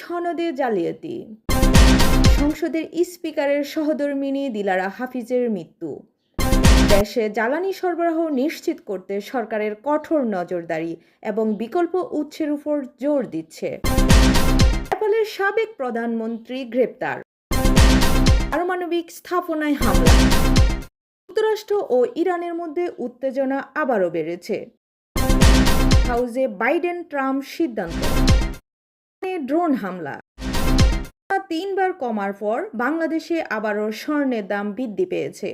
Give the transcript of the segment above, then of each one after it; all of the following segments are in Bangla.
সনদে জালিয়াতি, সংসদের স্পিকারের সহধর্মিণী দিলারা হাফিজের মৃত্যু, দেশে জ্বালানি সরবরাহ নিশ্চিত করতে সরকারের কঠোর নজরদারি এবং বিকল্প উৎসের উপর জোর দিচ্ছে। নেপালের সাবেক প্রধানমন্ত্রী গ্রেপ্তার, পারমাণবিক স্থাপনায় হামলা, যুক্তরাষ্ট্র ও ইরানের মধ্যে উত্তেজনা আবারও বেড়েছে। হাউসে বাইডেন ট্রাম্প সিদ্ধান্ত, ড্রোন হামলা, 3বার কমার পর বাংলাদেশে আবারও স্বর্ণের দাম বৃদ্ধি পেয়েছে।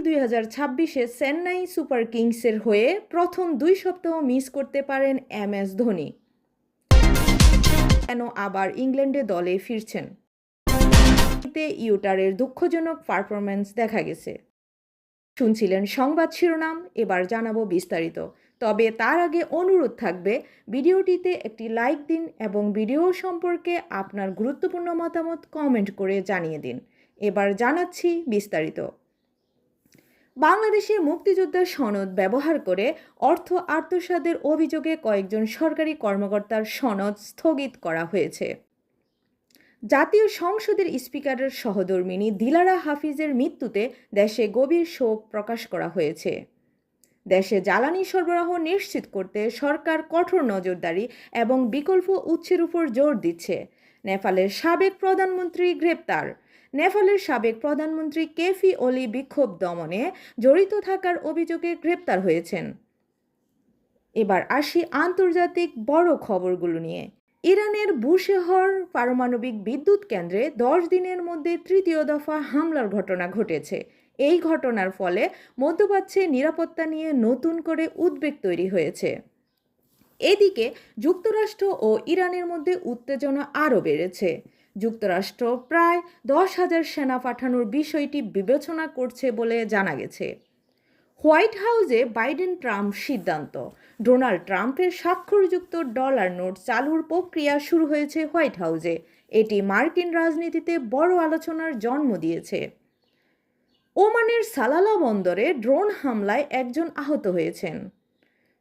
2026-এ চেন্নাই সুপার কিংসের হয়ে প্রথম 2 সপ্তাহ মিস করতে পারেন MS ধোনি। কেন আবার ইংল্যান্ডে দলে ফিরছেন? ইউটারের দুঃখজনক পারফরম্যান্স দেখা গেছে। শুনছিলেন সংবাদ শিরোনাম, এবার জানাবো বিস্তারিত। তবে তার আগে অনুরোধ থাকবে ভিডিওটিতে একটি লাইক দিন এবং ভিডিও সম্পর্কে আপনার গুরুত্বপূর্ণ মতামত কমেন্ট করে জানিয়ে দিন। এবার জানাচ্ছি বিস্তারিত। বাংলাদেশে মুক্তিযোদ্ধার সনদ ব্যবহার করে অর্থ আত্মসাতের অভিযোগে কয়েকজন সরকারি কর্মকর্তার সনদ স্থগিত করা হয়েছে। জাতীয় সংসদের স্পিকারের সহধর্মিণী দিলারা হাফিজের মৃত্যুতে দেশে গভীর শোক প্রকাশ করা হয়েছে। দেশে জ্বালানি সরবরাহ নিশ্চিত করতে সরকার কঠোর নজরদারি এবং বিকল্প উৎসের উপর জোর দিচ্ছে। নেপালের সাবেক প্রধানমন্ত্রী গ্রেপ্তার। নেপালের সাবেক প্রধানমন্ত্রী কেপি ওলি বিক্ষোভ দমনে জড়িত থাকার অভিযোগে গ্রেপ্তার হয়েছেন। এবার আসি আন্তর্জাতিক বড় খবরগুলো নিয়ে। ইরানের বুশেহর পারমাণবিক বিদ্যুৎ কেন্দ্রে 10 দিনের মধ্যে 3য় দফা হামলার ঘটনা ঘটেছে। এই ঘটনার ফলে মধ্যপ্রাচ্যে নিরাপত্তা নিয়ে নতুন করে উদ্বেগ তৈরি হয়েছে। এদিকে যুক্তরাষ্ট্র ও ইরানের মধ্যে উত্তেজনা আরও বেড়েছে। যুক্তরাষ্ট্র প্রায় 10,000 সেনা পাঠানোর বিষয়টি বিবেচনা করছে বলে জানা গেছে। হোয়াইট হাউসে বাইডেন ট্রাম্প সিদ্ধান্ত। ডোনাল্ড ট্রাম্পের স্বাক্ষরযুক্ত ডলার নোট চালুর প্রক্রিয়া শুরু হয়েছে হোয়াইট হাউসে। এটি মার্কিন রাজনীতিতে বড় আলোচনার জন্ম দিয়েছে। ওমানের সালালা বন্দরে ড্রোন হামলায় একজন আহত হয়েছেন।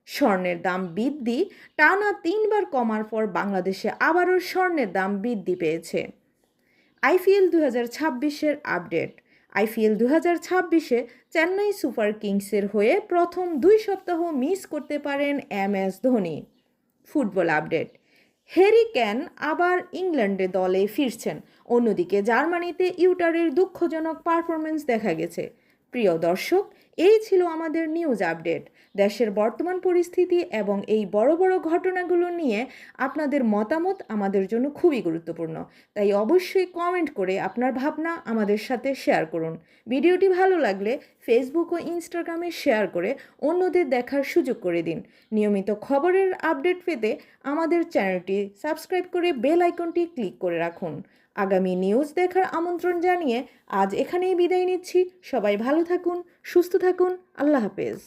স্বর্ণের দাম বৃদ্ধি, টানা 3বার কমার পর বাংলাদেশে আবারও স্বর্ণের দাম বৃদ্ধি পেয়েছে। IPL 2026-এর আপডেট। IPL 2026-এ চেন্নাই সুপার কিংসের হয়ে প্রথম 2 সপ্তাহ মিস করতে পারেন MS Dhoni. Football update. Harry Kane আবার ইংল্যান্ডে দলে ফিরছেন। অন্যদিকে জার্মানিতে ইউটারের দুঃখজনক পারফরম্যান্স দেখা গেছে। প্রিয় দর্শক, এই ছিল আমাদের নিউজ আপডেট। দেশের বর্তমান পরিস্থিতি এবং এই বড় বড় ঘটনাগুলো নিয়ে আপনাদের মতামত আমাদের জন্য খুবই গুরুত্বপূর্ণ। তাই অবশ্যই কমেন্ট করে আপনার ভাবনা আমাদের সাথে শেয়ার করুন। ভিডিওটি ভালো লাগলে ফেসবুক ও ইনস্টাগ্রামে শেয়ার করে অন্যদের দেখার সুযোগ করে দিন। নিয়মিত খবরের আপডেট পেতে আমাদের চ্যানেলটি সাবস্ক্রাইব করে বেল আইকনটি ক্লিক করে রাখুন। আগামী নিউজ দেখার আমন্ত্রণ জানিয়ে আজ এখানেই বিদায় নিচ্ছি। সবাই ভালো থাকুন, সুস্থ থাকুন। আল্লাহ হাফেজ।